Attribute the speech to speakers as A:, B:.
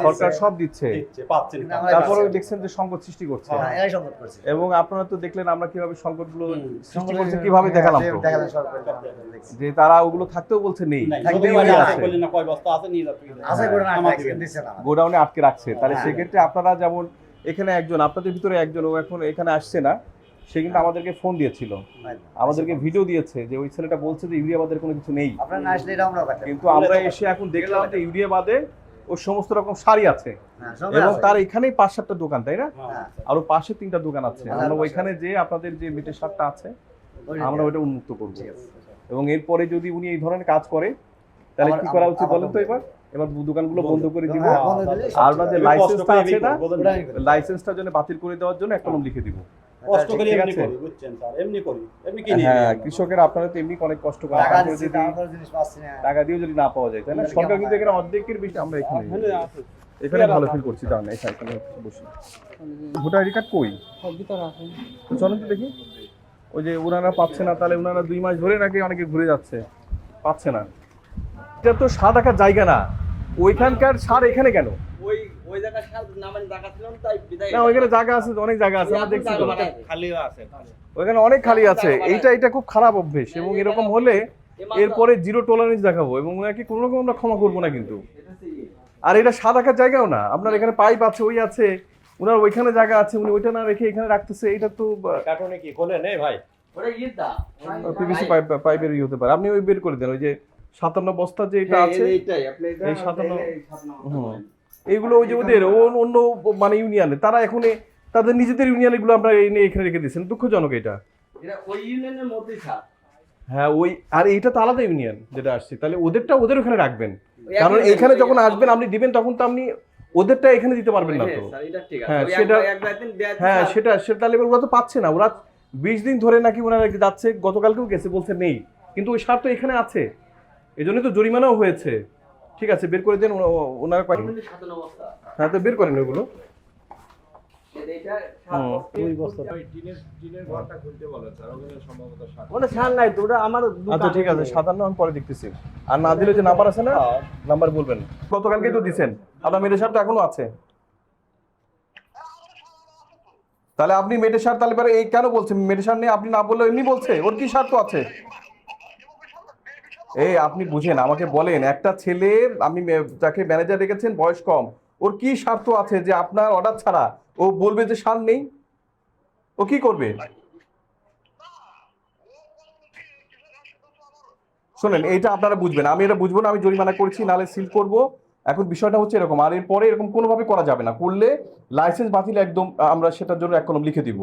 A: সরকার সব দিচ্ছে,
B: পাচ্ছেন
A: তারপরে দেখছেন যে সংকট সৃষ্টি করছে।
C: এরাই সংকট করছে।
A: এবং আপনারা তো দেখলেন আমরা কিভাবে সংকটগুলো সৃষ্টি করছে, কিভাবে দেখালাম তো
C: দেখালেন সরকার
A: যে তারা ওগুলো থাকতেও বলছে নেই, শুধু ইউরিয়া আছে, গোডাউনে আটকে রাখছে। তাহলে সেক্ষেত্রে আপনারা যেমন এখানে একজন আপনাদের ভিতরে একজন ও এখন এখানে আসছে না, সে কিন্তু আমাদেরকে ফোন দিয়েছিল, আমাদেরকে ভিডিও দিয়েছে যে ওই ছেলেটা বলছে যে ইউরিয়া বাদের কোনো কিছু নেই,
C: আপনারা না আসলে এটা আমরা পাঠাবো।
A: কিন্তু আমরা এসে এখন দেখলাম যে ইউরিয়া বাদে ওর সমস্ত রকম শাড়ি আছে এবং তার এখানেই 5-7টা দোকান, তাই না? আরো পাশে 3টা দোকান আছে। আমরা ওইখানে যে আপনাদের যে মেটের সারটা আছে আমরা ওইটা উন্মুক্ত করব, এবং এরপরে যদি উনি এই ধরনের কাজ করে তাহলে কি করা উচিত বলেন তো? এবার দোকানগুলো বন্ধ করে দিব, আর ওনার যে লাইসেন্সটা আছে না, লাইসেন্সটা জন্য বাতিল করে দেওয়ার জন্য একটা নাম লিখে দিব।
B: কষ্ট করে এমনি করি, বুঝছেন স্যার, এমনি করি, এমনি কিনি।
A: হ্যাঁ, কৃষকের আপনারা তো এমনি অনেক কষ্ট করে
C: টাকা
A: তারপরে
C: দিচ্ছি,
A: যদি
C: তারপর জিনিস পাচ্ছি না।
A: টাকা দিয়ে যদি না পাওয়া যায়, তাই না? সরকার কিন্তু এখানে অর্ধেকের বেশি আমরা এখানে ভালো ফিল করছি, তার না এখানে বসে ভোটার আইডি কার্ড কই তো চলেন তো দেখি। ওই যে ওনারা পাচ্ছে না, তাহলে ওনারা 2 মাস ধরে নাকি অনেকে ঘুরে যাচ্ছে, পাচ্ছে না। এটা তো সার রাখার জায়গা না, ওইখানকার সার এখানে কেন?
D: ওই জায়গা সার নামান জায়গা ছিল তাই বিদায়
A: না, ওইখানে জায়গা আছে, অনেক জায়গা আছে, আমরা দেখছি তো।
D: খালিও আছে।
A: ওইখানে অনেক খালি আছে। এটা খুব খারাপ অভ্যেস, এবং এরকম হলে এরপরে জিরো টলারেন্স দেখাবো, এবং ওনাকে কোনো রকম আমরা ক্ষমা করবো না কিন্তু। আর এটা সার রাখার জায়গাও না, আপনার এখানে পাইপ আছে, ওই আছে, ওনার ওইখানে জায়গা আছে, উনি ওইটা না রেখে এখানে রাখতেছে, এটা তো
B: কার্টুনে কি খোলেন এই ভাই?
D: ওটা ইদা
A: পিভিসি পাইপের ইয়ে হতে পারে। আপনি ওই বের করে দেন, ওই যে 57 বস্তা যে এটা আছে,
D: এইটাই আপনি এটা
A: এই 57 এইগুলো ওই যে ওদের অন্য মানে ইউনিয়নে, তারা এখন তাদের নিজেদের ইউনিয়ন এগুলো আমরা এনে এখানে রেখে দিয়েছেন, দুঃখজনক এটা।
D: এটা ওই ইউনিয়নের মধ্যেই স্যার।
A: হ্যাঁ, ওই আর এইটা তো আলাদা ইউনিয়ন যেটা আসছে, তাহলে ওদেরটা ওদের ওখানে রাখবেন, কারণ এখানে যখন আসবেন আপনি দিবেন তখন তো আপনি ওদেরটা এখানে দিতে পারবেন না তো।
D: স্যার এটা ঠিক আছে।
A: হ্যাঁ,
D: ওই
A: সেটা
D: একদিন দেয়া
A: হ্যাঁ সেটা তাহলে ওরা তো পাচ্ছে না, ওরা 20 দিন ধরে নাকি ওনারা যাচ্ছে, গতকালকেও গেছে, বলছে নেই, কিন্তু ওই সার তো এখানে আছে, এই জন্যই তো জরিমানাও হয়েছে। ঠিক আছে, বের করে দেন ওনারা।
D: 57 অবস্থা।
A: হ্যাঁ, তো বের করেন ওগুলো।
D: এটা
A: ওই বস্তা
D: ওটা সার নাই তো, ওটা আমার
A: আচ্ছা ঠিক আছে, 57 আমি পরে দেখতেছি। আর না দিলে যে নাম্বার আছে না, নাম্বার বলবেন। গতকালকেই তো দিছেন, আপনার মেটের সার তো এখনো আছে, তাহলে আপনি মেটের সার তাহলে পরে এই কেন বলছেন মেটের সার নেই? আপনি না বললে এমনি বলছে, ওর কি সার তো আছে। এই আপনি বুঝেন, আমাকে বলেন, একটা ছেলের আপনি যাকে ম্যানেজার রেখেছেন বয়স কম, ওর কি স্বার্থ আছে যে আপনার অর্ডার ছাড়া ও বলবে যে সার নেই? ও কি করবে? শোনেন, এইটা আপনারা বুঝবেন, আমি এটা বুঝবো না, আমি জরিমানা করছি, নাহলে সিল করব। এখন বিষয়টা হচ্ছে এরকম, আর এরপরে এরকম কোনোভাবে করা যাবে না, করলে লাইসেন্স বাতিল একদম, আমরা সেটার জন্য এক কলম লিখে দিব।